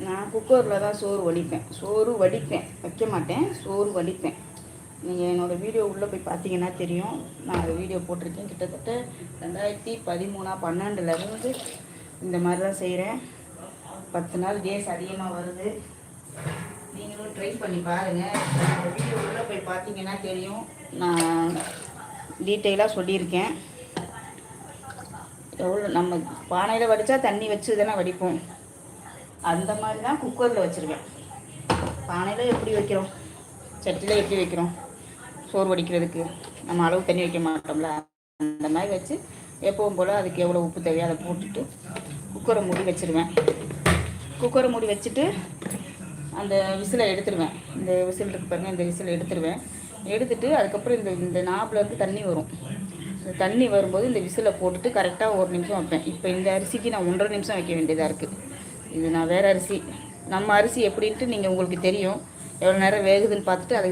நான் குக்கரில் தான் சோறு வடிப்பேன், வைக்க மாட்டேன், சோறு வடிப்பேன். நீங்கள் என்னோடய வீடியோ உள்ளே போய் பார்த்தீங்கன்னா தெரியும். நான் அந்த வீடியோ போட்டிருக்கேன். கிட்டத்தட்ட 2013 12லேருந்து இந்த மாதிரி தான் செய்கிறேன். 10 நாள் கேஸ் அதிகமாக வருது. நீங்களும் ட்ரை பண்ணி பாருங்கள். என்னோடய வீடியோ உள்ளே போய் பார்த்தீங்கன்னா தெரியும். நான் டீட்டெயிலாக சொல்லியிருக்கேன். எவ்வளோ நம்ம பானையில் வடித்தா தண்ணி வச்சு தானே வடிப்போம். அந்த மாதிரி தான் குக்கரில் வச்சுருவேன். பானையில் எப்படி வைக்கிறோம், சட்டியில் எப்படி வைக்கிறோம், சோறு வடிக்கிறதுக்கு நம்ம அளவு தண்ணி வைக்க மாட்டோம்ல, அந்த மாதிரி வச்சு எப்பவும் போல் அதுக்கு எவ்வளோ உப்பு தேவையோ அதை போட்டுட்டு குக்கரை மூடி வச்சுருவேன். குக்கரை மூடி வச்சுட்டு அந்த விசிலை எடுத்துடுவேன். இந்த விசில் இருக்கு பாருங்கள், இந்த விசிலை எடுத்துடுவேன். எடுத்துட்டு அதுக்கப்புறம் இந்த நாப்பில் இருந்து தண்ணி வரும். இந்த தண்ணி வரும்போது இந்த விசிலை போட்டுட்டு கரெக்டாக 1 நிமிஷம் வைப்பேன். இப்போ இந்த அரிசிக்கு நான் 1.5 நிமிஷம் வைக்க வேண்டியதாக இருக்குது. இது நான் வேறு அரிசி. நம்ம அரிசி எப்படின்ட்டு உங்களுக்கு தெரியும். எவ்வளோ நேரம் வேகுதுன்னு பார்த்துட்டு அதை